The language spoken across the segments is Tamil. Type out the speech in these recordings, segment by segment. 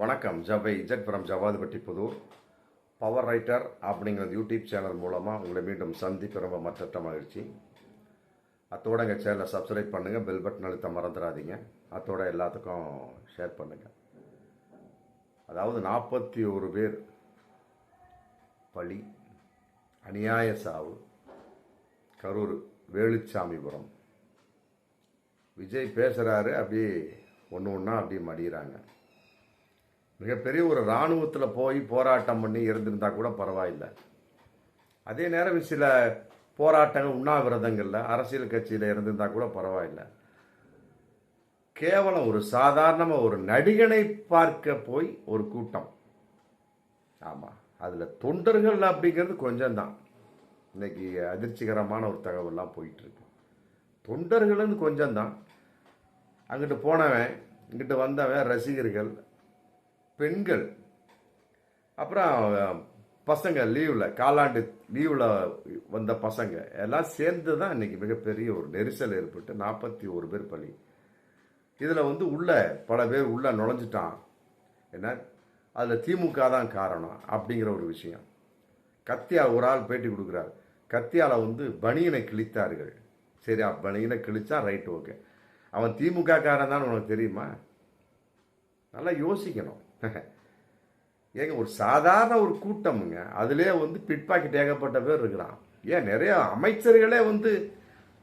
வணக்கம். ஜவை இஜட் from Javadhupatti Puthur. Power writer அப்படிங்கிற யூடியூப் சேனல் மூலமாக உங்களை மீண்டும் சந்திக்க ரொம்ப மற்ற மகிழ்ச்சி. அத்தோட எங்கள் சேனலை சப்ஸ்கிரைப் பண்ணுங்கள், பெல் பட்டன் அழுத்த மறந்துடாதீங்க. அத்தோட எல்லாத்துக்கும் ஷேர் பண்ணுங்கள். அதாவது 41 பேர் பலி, அநியாய சாவு, கரூர் வேலுச்சாமிபுரம். விஜய் பேசுகிறாரு, அப்படியே ஒன்று ஒன்றா அப்படியே மடிகிறாங்க. மிகப்பெரிய ஒரு இராணுவத்தில் போய் போராட்டம் பண்ணி இருந்திருந்தால் கூட பரவாயில்லை. அதே நேரம் சில போராட்டங்கள் உண்ணாவிரதங்களில் அரசியல் கட்சியில் இருந்திருந்தால் கூட பரவாயில்லை. கேவலம் ஒரு சாதாரணமாக ஒரு நடிகனை பார்க்க போய் ஒரு கூட்டம். ஆமாம், அதில் தொண்டர்கள் அப்படிங்கிறது கொஞ்சம்தான். இன்னைக்கு அதிர்ச்சிகரமான ஒரு தகவல்லாம் போயிட்டுருக்கு. தொண்டர்கள்னு கொஞ்சம்தான். அங்கிட்டு போனவன், இங்கிட்டு வந்தவன், ரசிகர்கள், பெண்கள், அப்புறம் பசங்க, லீவில் காலாண்டு லீவில் வந்த பசங்க எல்லாம் சேர்ந்து தான் இன்னைக்கு மிகப்பெரிய ஒரு நெரிசல் ஏற்பட்டு 41 பேர் பலி. இதில் உள்ள பல பேர் உள்ள நுழைஞ்சிட்டான். என்ன, அதில் திமுக தான் காரணம் அப்படிங்கிற ஒரு விஷயம். கத்தியா ஒரு ஆள் பேட்டி கொடுக்குறாரு. கத்தியால பனியனை கிழித்தார்கள். சரி, பனியனை கிழிச்சா ரைட், ஓகே. அவன் திமுக காரன் தான் உனக்கு தெரியுமா? நல்லா யோசிக்கணும். ஏங்க, ஒரு சாதாரண ஒரு கூட்டமுங்க, அதுலேயே பிட் பாக்கெட் ஏகப்பட்ட பேர் இருக்கிறான். ஏன் நிறைய அமைச்சர்களே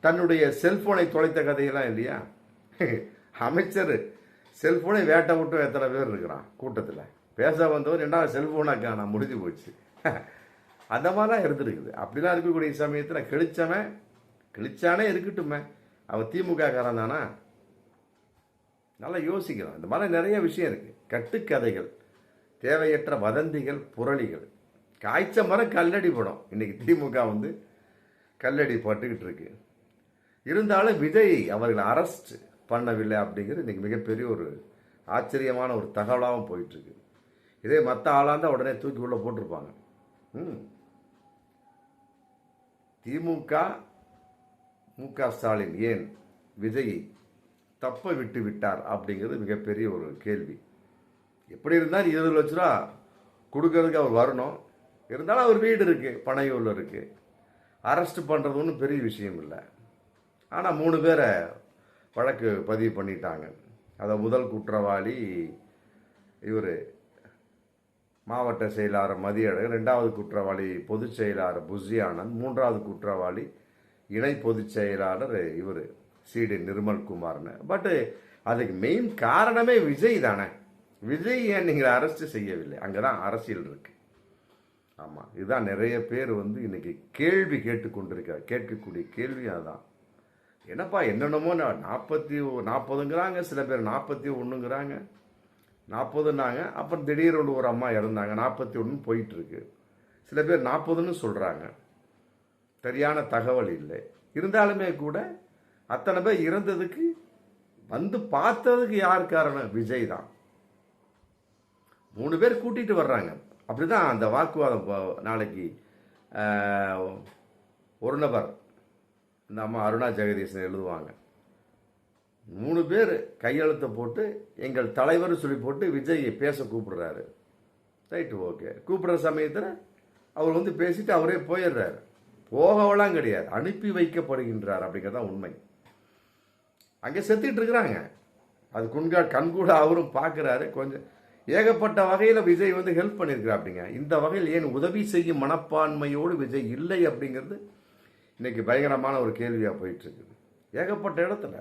தன்னுடைய செல்போனை தொலைத்த கதையெல்லாம் இல்லையா? அமைச்சர் செல்போனை வேட்டை விட்டு எத்தனை பேர் இருக்கிறான் கூட்டத்தில். பேச வந்தவர் ரெண்டாவது செல்போனாக்கா நான் முடிஞ்சு போச்சு. அந்த மாதிரிலாம் இருந்துருக்குது. அப்படிலாம் இருக்கக்கூடிய சமயத்தில் கிழிச்சானே இருக்கட்டுமே, அவன் திமுக காரன் தானா? நல்லா யோசிக்கலாம். இந்த மாதிரி நிறைய விஷயம் இருக்கு. கட்டுக்கதைகள், தேவையற்ற வதந்திகள், புரளிகள். காய்ச்ச மரம் கல்லடி படம். இன்னைக்கு திமுக கல்லடி பட்டுக்கிட்டு இருக்கு. இருந்தாலும் விஜய் அவர்கள் அரெஸ்ட் பண்ணவில்லை அப்படிங்கிறது இன்னைக்கு மிகப்பெரிய ஒரு ஆச்சரியமான ஒரு தகவலாகவும் போயிட்டு இருக்கு. இதே மற்ற ஆளாந்தா உடனே தூக்கி உள்ள போட்டிருப்பாங்க. திமுக மு.க. ஸ்டாலின் ஏன் விஜயை தப்ப விட்டு விட்டார் அப்படிங்கிறது மிகப்பெரிய ஒரு கேள்வி. எப்படி இருந்தாலும் 20 லட்ச ரூபா கொடுக்கறதுக்கு அவர் வரணும். இருந்தாலும் அவர் வீடு இருக்கு, பனையூரில் இருக்கு. அரெஸ்ட் பண்ணுறது ஒன்றும் பெரிய விஷயம் இல்லை. ஆனால் 3 பேரை வழக்கு பதிவு பண்ணிட்டாங்க. அதை முதல் குற்றவாளி இவர் மாவட்ட செயலாளர் மதியழகன், 2வது குற்றவாளி பொதுச் செயலாளர் புஷி ஆனந்த், 3வது குற்றவாளி இணை பொதுச் செயலாளர் இவர் சிடி நிர்மல்குமார்னு. பட் அதுக்கு மெயின் காரணமே விஜய் தானே. விஜய் ஏன் நீங்கள் அரெஸ்ட் செய்யவில்லை? அங்கதான் அரசியல் இருக்கு. ஆமா, இதுதான் நிறைய பேர் இன்னைக்கு கேள்வி கேட்டுக்கொண்டிருக்கார். கேட்கக்கூடிய கேள்வி அதுதான். என்னப்பா என்னென்னமோ 40ங்கிறாங்க, சில பேர் 41ங்கிறாங்க, 40ன்னாங்க. அப்புறம் திடீர்னு ஒரு அம்மா இறந்தாங்க, 41 போயிட்டு இருக்கு. சில பேர் 40ன்னு சொல்றாங்க. சரியான தகவல் இல்லை. இருந்தாலுமே கூட அத்தனை பேர் இறந்ததுக்கு பார்த்ததுக்கு யார் காரணம்? விஜய் தான். 3 பேர் கூட்டிட்டு வர்றாங்க. அப்படிதான் அந்த வாக்குவாதம். நாளைக்கு ஒரு நபர், இந்த அம்மா அருணா ஜெகதீசன் எழுதுவாங்க. 3 பேர் கையெழுத்தை போட்டு எங்கள் தலைவர் சொல்லி போட்டு விஜய் பேச கூப்பிடுறாரு. Right, okay. கூப்பிடுற சமயத்தில் அவர் பேசிட்டு அவரே போயிடுறாரு. போகவெல்லாம் கிடையாது, அனுப்பி வைக்கப்படுகின்றார். அப்படிங்கிறதான் உண்மை. அங்கே செத்துட்டு இருக்கிறாங்க. அது கண்கூட அவரும் பார்க்குறாரு. கொஞ்சம் ஏகப்பட்ட வகையில் விஜய் ஹெல்ப் பண்ணியிருக்கிறார். அப்படிங்க இந்த வகையில் ஏன் உதவி செய்யும் மனப்பான்மையோடு விஜய் இல்லை அப்படிங்கிறது இன்னைக்கு பயங்கரமான ஒரு கேள்வியாக போயிட்டு இருக்குது. ஏகப்பட்ட இடத்துல.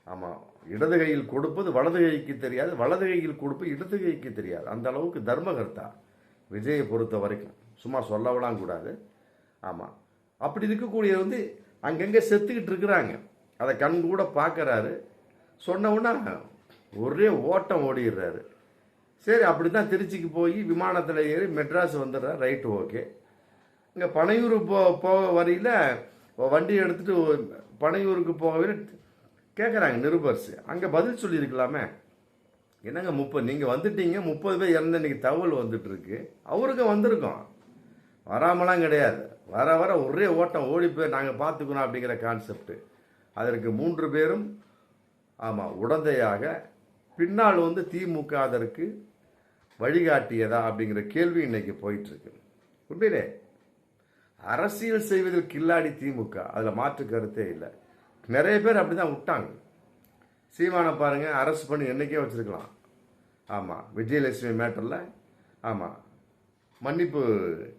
ஆமாம், இடது கையில் கொடுப்பது வலது கைக்கு தெரியாது, வலது கையில் கொடுப்பது இடது கைக்கு தெரியாது. அந்த அளவுக்கு தர்மகர்த்தா விஜயை பொறுத்த வரைக்கும். சும்மா சொல்லவெல்லாம் கூடாது. ஆமாம், அப்படி இருக்கக்கூடிய அங்கங்கே செத்துக்கிட்டு இருக்கிறாங்க. அதை கண் கூட பார்க்குறாரு. சொன்ன உடனே ஒரே ஓட்டம் ஓடிடுறாரு. சரி, அப்படி தான் திருச்சிக்கு போய் விமானத்தில் ஏறி மெட்ராஸ் வந்துடுறாரு. Right, okay. இங்கே பனையூர் போக வரையில் வண்டி எடுத்துட்டு பனையூருக்கு போகவே கேட்குறாங்க நிருபர்ஸ். அங்கே பதில் சொல்லியிருக்கலாமே. என்னங்க 30 நீங்கள் வந்துட்டீங்க, 30 பேர் இறந்து இன்னைக்கு தகவல் வந்துட்டு இருக்கு. அவருக்கும் வந்திருக்கோம், வராமலாம் கிடையாது. வர வர ஒரே ஓட்டம் ஓடி போய் நாங்கள் பார்த்துக்கணும் அப்படிங்கிற கான்செப்ட். அதற்கு 3 பேரும் ஆமாம் உடந்தையாக பின்னால் வந்து திமுக அதற்கு வழிகாட்டியதா அப்படிங்கிற கேள்வி இன்னைக்கு போயிட்டு இருக்கு. உண்மையிலே அரசியல் செய்வதில் கில்லாடி திமுக, அதில் மாற்று கருத்தே இல்லை. நிறைய பேர் அப்படிதான் விட்டாங்க. சீமானை பாருங்க, அரெஸ்ட் பண்ணி என்னைக்கே வச்சிருக்கலாம். ஆமாம், விஜயலட்சுமி மேட்டரில் ஆமாம் மன்னிப்பு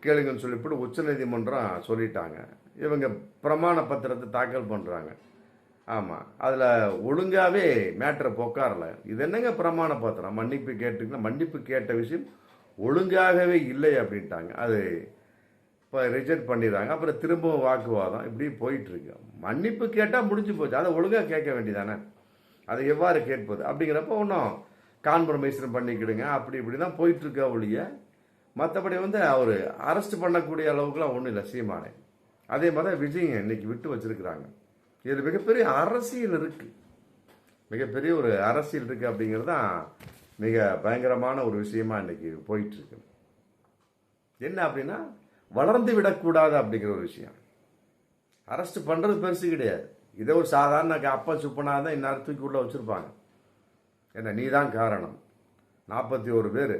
கேளுங்கன்னு சொல்லிவிட்டு உச்சநீதிமன்றம் சொல்லிட்டாங்க. இவங்க பிரமாண பத்திரத்தை தாக்கல் பண்ணுறாங்க. ஆமாம், அதில் ஒழுங்காகவே மேட்டரை பொக்காரல. இது என்னங்க பிரமாண பத்திரம்? மன்னிப்பு கேட்டுங்கன்னா மன்னிப்பு கேட்ட விஷயம் ஒழுங்காகவே இல்லை அப்படின்ட்டாங்க. அது இப்போ ரிஜெக்ட் பண்ணிடுறாங்க. அப்புறம் திரும்பவும் வாக்குவாதம் இப்படி போயிட்டுருக்கு. மன்னிப்பு கேட்டால் முடிஞ்சு போச்சு, அதை ஒழுங்காக கேட்க வேண்டியதானே. அதை எவ்வாறு கேட்பது அப்படிங்கிறப்ப ஒன்றும் கான்ப்ரமைஸும் பண்ணிக்கிடுங்க, அப்படி இப்படி தான் போயிட்டுருக்க ஒழிய மற்றபடி வந்து அவர் அரெஸ்ட் பண்ணக்கூடிய அளவுக்குலாம் ஒன்றும் இல்லை சீமானே. அதே மாதிரி தான் விஜய் இன்னைக்கு விட்டு வச்சிருக்கிறாங்க. இதில் மிகப்பெரிய அரசியல் இருக்கு, மிகப்பெரிய ஒரு அரசியல் இருக்கு அப்படிங்கிறது தான் மிக பயங்கரமான ஒரு விஷயமா இன்னைக்கு போயிட்டு இருக்கு. என்ன அப்படின்னா, வளர்ந்து விடக்கூடாது அப்படிங்கிற ஒரு விஷயம். அரெஸ்ட் பண்றது பெருசு கிடையாது. இதே ஒரு சாதாரண அப்பா சுப்பனா தான் இந்நேரம் தூக்கி உள்ள வச்சிருப்பாங்க. என்ன, நீ தான் காரணம், 41 பேர்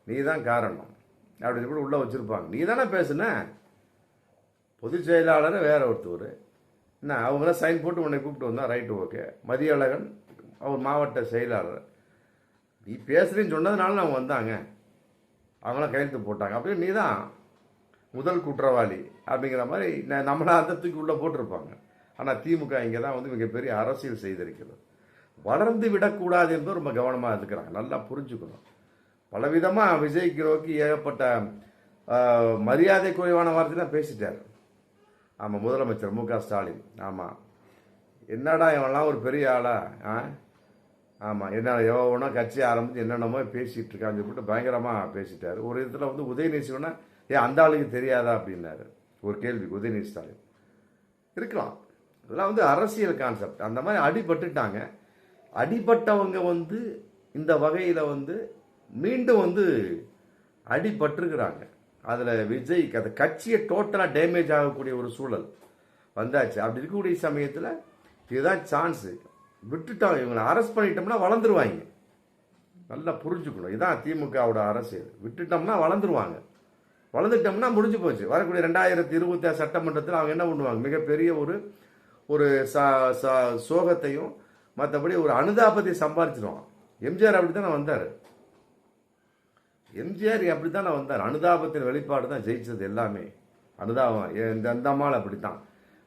நீ தான் காரணம் அப்படின்னு கூட உள்ள வச்சிருப்பாங்க. நீ தானே பேசுன, பொதுச் செயலாளர் வேற ஒருத்தர் என்ன, அவங்களாம் சைன் போட்டு உன்னை கூப்பிட்டு வந்தா ரைட்டு ஓகே. மதியழகன் அவர் மாவட்ட செயலாளர், நீ பேசுறேன்னு சொன்னதுனால அவங்க வந்தாங்க, அவங்களாம் கையெழுத்து போட்டாங்க. அப்படியே நீ தான் முதல் குற்றவாளி அப்படிங்கிற மாதிரி நம்மளா அந்த தூக்கி உள்ள போட்டிருப்பாங்க. ஆனால் திமுக இங்கே தான் வந்து மிகப்பெரிய அரசியல் செய்திருக்கிறது. வளர்ந்து விடக்கூடாது என்பது ரொம்ப கவனமாக இருக்கிறாங்க. நல்லா புரிஞ்சுக்கணும். பலவிதமாக விஜய்க்கு நோக்கி ஏகப்பட்ட மரியாதை குறைவான வார்த்தை தான் பேசிட்டார். ஆமாம், முதலமைச்சர் மு.க. ஸ்டாலின். ஆமாம், என்னடா இவன்லாம் ஒரு பெரிய ஆளா, ஆமாம், என்ன எவனோ கட்சி ஆரம்பித்து என்னென்னமோ பேசிகிட்டு இருக்கான்னு சொல்லிட்டு பயங்கரமாக பேசிட்டார். ஒரு இதில் வந்து உதயநிதி சொன்னா, அந்த ஆளுக்கு தெரியாதா அப்படின்னாரு ஒரு கேள்வி. உதயநிதி ஸ்டாலின் இருக்கலாம், இதெல்லாம் வந்து அரசியல் கான்செப்ட். அந்த மாதிரி அடிபட்டுட்டாங்க. அடிபட்டவங்க வந்து இந்த வகையில் வந்து மீண்டும் வந்து அடிபட்டிருக்கிறாங்க. அதில் விஜய்க்கு அந்த கட்சியை டோட்டலாக டேமேஜ் ஆகக்கூடிய ஒரு சூழல் வந்தாச்சு. அப்படி இருக்கக்கூடிய சமயத்தில் இதுதான் சான்ஸு. விட்டுட்டோம், இவங்களை அரெஸ்ட் பண்ணிட்டோம்னா வளர்ந்துருவாங்க. நல்லா புரிஞ்சுக்கணும், இதுதான் திமுகவோட அரசியல். விட்டுட்டோம்னா வளர்ந்துருவாங்க, வளர்ந்துட்டோம்னா முடிஞ்சு போச்சு. வரக்கூடிய 2026 சட்டமன்றத்தில் அவங்க என்ன பண்ணுவாங்க, மிகப்பெரிய ஒரு சோகத்தையும் மற்றபடி ஒரு அனுதாபத்தை சம்பாதிச்சிருவான். எம்ஜிஆர் அப்படி தானே வந்தார், எம்ஜிஆர் அப்படி தானே வந்தார். அனுதாபத்தின் வெளிப்பாடு தான் ஜெயிச்சது எல்லாமே. அனுதாபம் இந்த அம்மாள் அப்படித்தான்.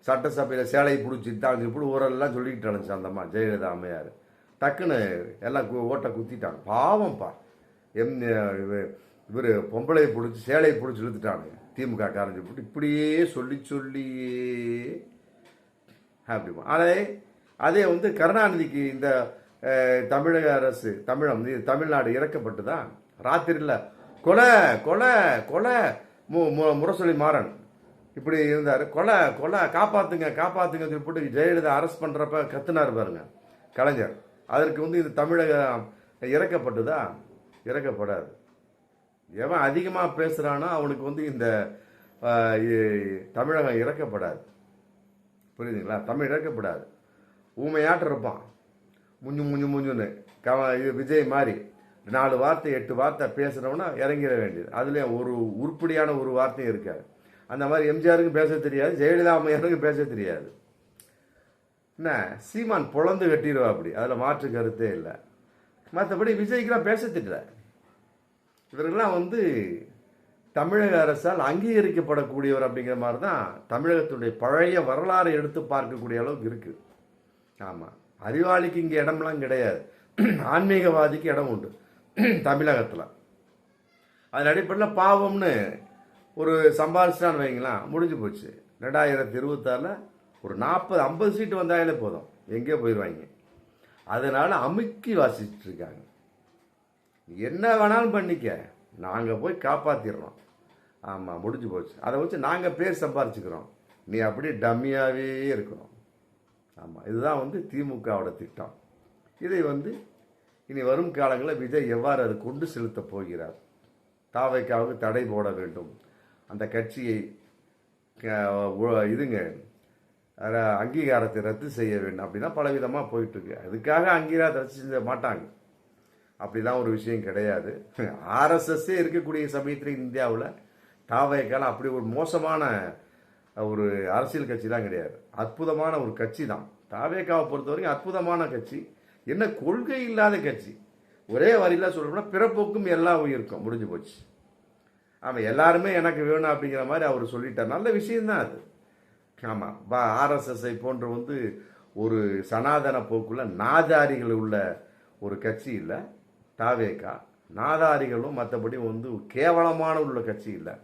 சட்டசபையில் சேலையை பிடிச்சிட்டு அவங்க இப்படி ஊரெல்லாம் சொல்லிக்கிட்டு இருந்துச்சு அந்த அம்மா ஜெயலலிதா அம்மையார். டக்குன்னு எல்லாம் ஓட்டை குத்திட்டாங்க. பாவம்ப்பா, இவர் பொம்பளையை பிடிச்சி சேலையை பிடிச்சி இழுத்துட்டாங்க திமுக காரஞ்சு போட்டு. இப்படியே சொல்லி அப்படி அதே வந்து கருணாநிதிக்கு இந்த தமிழக அரசு தமிழ்நாடு இறக்கப்பட்டுதான். ராத்திரியில் கொலை கொலை கொலை முரசொலி மாறன் இப்படி இருந்தார். கொலை கொலை காப்பாத்துங்க காப்பாத்துங்க போட்டு ஜெயலலிதா அரெஸ்ட் பண்றப்ப கத்துனார் பாருங்க கலைஞர். அதற்கு வந்து இது தமிழகம் இறக்கப்பட்டுதா? இறக்கப்படாது. எவன் அதிகமாக பேசுறானோ அவனுக்கு வந்து இந்த தமிழகம் இறக்கப்படாது. புரியுதுங்களா? தமிழ் இறக்கப்படாது. ஊமையாட்டு இருப்பான், முஞ்சுன்னு விஜய் மாதிரி 4 வார்த்தை 8 வார்த்தை பேசுறவனா இறங்கிட வேண்டியது. அதுல ஒரு உருப்படியான ஒரு வார்த்தையும் இருக்காது. அந்த மாதிரி எம்ஜிஆருக்கு பேச தெரியாது, ஜெயலலிதா அம்மையாருக்கு பேச தெரியாது. என்ன, சீமான் பொழந்து கட்டிடுவா அப்படி, அதுல மாற்று கருத்தே இல்லை. மற்றபடி விஜய்க்குலாம் பேச தெரியல. இவர்கள்லாம் வந்து தமிழக அரசால் அங்கீகரிக்கப்படக்கூடியவர் அப்படிங்கிற மாதிரி தான் தமிழகத்துடைய பழைய வரலாறு எடுத்து பார்க்கக்கூடிய அளவுக்கு இருக்கு. ஆமாம், அறிவாளிக்கு இங்கே இடம்லாம் கிடையாது, ஆன்மீகவாதிக்கு இடம் உண்டு தமிழகத்தில். அதன் அடிப்படையில் பாவம்னு ஒரு சம்பாதிச்சிட்டான்னு வைங்களாம், முடிஞ்சு போச்சு. 2026 ஒரு 40-50 சீட்டு வந்தாலே போதும், எங்கேயோ போயிடுவாங்க. அதனால அமுக்கி வாசிச்சுட்டு இருக்காங்க. என்ன வேணாலும் பண்ணிக்க, நாங்கள் போய் காப்பாற்றிடுறோம். ஆமாம், முடிஞ்சு போச்சு. அதை வச்சு நாங்கள் பேர் சம்பாரிச்சுக்கிறோம், நீ அப்படியே டம்மியாகவே இருக்கணும். ஆமாம், இதுதான் வந்து திமுகவோட திட்டம். இதை வந்து இனி வரும் காலங்களில் விஜய் எவ்வாறு அது கொண்டு செலுத்த போகிறார்? தாவைக்காவுக்கு தடை போட வேண்டும், அந்த கட்சியை அங்கீகாரத்தை ரத்து செய்ய வேண்டும் அப்படின்னா பலவிதமாக போயிட்டுருக்கு. அதுக்காக அங்கீகாரத்தை ரத்து செய்ய மாட்டாங்க. அப்படிலாம் ஒரு விஷயம் கிடையாது. ஆர்எஸ்எஸ்ஸே இருக்கக்கூடிய சமயத்தில் இந்தியாவில் தாவேக்கால அப்படி ஒரு மோசமான ஒரு அரசியல் கட்சிலாம் கிடையாது. அற்புதமான ஒரு கட்சி தான் தாவேக்காவை பொறுத்த வரைக்கும். அற்புதமான கட்சி. என்ன கொள்கை இல்லாத கட்சி. ஒரே வரியில் சொல்லணும்னா பிறப்போக்கும் எல்லா உயிருக்கும் முடிஞ்சு போச்சு. ஆமாம், எல்லாருமே எனக்கு வேணும் அப்படிங்கிற மாதிரி அவர் சொல்லிட்டார். நல்ல விஷயம்தான் அது. ஆமாம், ஆர்எஸ்எஸ்ஐ போன்ற ஒரு சனாதன போக்குள்ள நாதாரிகள் உள்ள ஒரு கட்சி இல்லை தாவேகா. நாதாரிகளும் மற்றபடி கேவலமான உள்ள கட்சி இல்லை.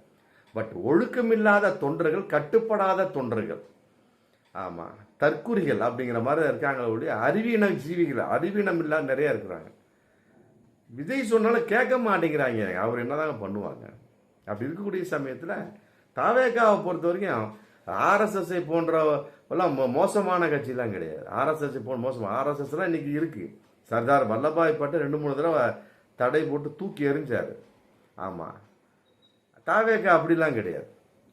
பட் ஒழுக்கமில்லாத தொண்டர்கள், கட்டுப்படாத தொண்டர்கள், ஆமாம் தற்குறிகள் அப்படிங்கிற மாதிரி இருக்காங்க. அறிவீன ஜீவிகள், அறிவீனம் இல்லாத நிறைய இருக்கிறாங்க. விஜய் சொன்னாலும் கேட்க மாட்டேங்கிறாங்க. அவர் என்னதாங்க பண்ணுவாங்க? அப்படி இருக்கக்கூடிய சமயத்தில் தாவேகாவை பொறுத்த வரைக்கும் ஆர்எஸ்எஸ்ஐ போன்றவெல்லாம் மோசமான கட்சியெல்லாம் கிடையாது. ஆர்எஸ்எஸ்ஐ போன்ற மோசமாக ஆர்எஸ்எஸ்லாம் இன்னைக்கு இருக்கு. சர்தார் வல்லபாய் பட்டேல் 2-3 தடவை தடை போட்டு தூக்கி எறிஞ்சார். ஆமாம், தாவேகா அப்படிலாம் கிடையாது.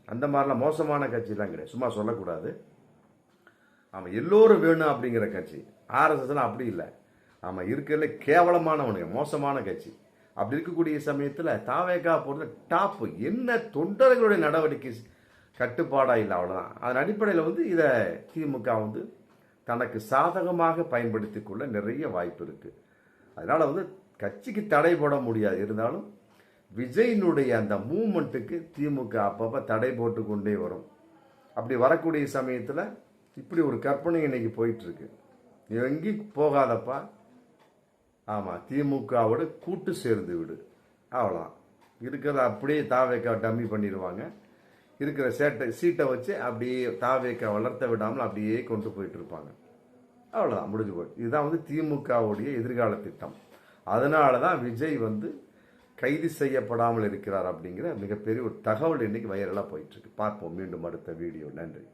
அந்த மாதிரிலாம் மோசமான கட்சியெல்லாம் கிடையாது. சும்மா சொல்லக்கூடாது. ஆமாம், எல்லோரும் வேணும் அப்படிங்கிற கட்சி. ஆர்எஸ்எஸ்லாம் அப்படி இல்லை. ஆமாம், இருக்கிறதுல கேவலமானவனுங்க, மோசமான கட்சி. அப்படி இருக்கக்கூடிய சமயத்தில் தாவேகா பொறுத்த டாப்பு என்ன தொண்டர்களுடைய நடவடிக்கை கட்டுப்பாடா இல்லை, அவ்வளோதான். அதன் அடிப்படையில் இதை திமுக தனக்கு சாதகமாக பயன்படுத்தி கொள்ள நிறைய வாய்ப்பு இருக்குது. அதனால் கட்சிக்கு தடை போட முடியாது. இருந்தாலும் விஜயினுடைய அந்த மூமெண்ட்டுக்கு திமுக அப்பப்போ தடை போட்டு கொண்டே வரும். அப்படி வரக்கூடிய சமயத்தில் இப்படி ஒரு கற்பனை இன்னைக்கு போயிட்டுருக்கு. நீ எங்கேயும் போகாதப்பா, ஆமாம் திமுகவோட கூட்டு சேர்ந்து விடு, அவ்வளோதான். இருக்கிறத அப்படியே தாவேக்கா டம்மி பண்ணிடுவாங்க. இருக்கிற சீட்டை வச்சு அப்படியே தாவேக்கா வளர்த்த விடாமல் அப்படியே கொண்டு போயிட்டு இருப்பாங்க. அவ்வளோதான், முடிஞ்சு போய். இதுதான் திமுகவுடைய எதிர்கால திட்டம். அதனால தான் விஜய் கைது செய்யப்படாமல் இருக்கிறார் அப்படிங்கிற மிகப்பெரிய ஒரு தகவல் இன்னைக்கு வைரலாக போயிட்டு இருக்கு. பார்ப்போம் மீண்டும் அடுத்த வீடியோ. நன்றி.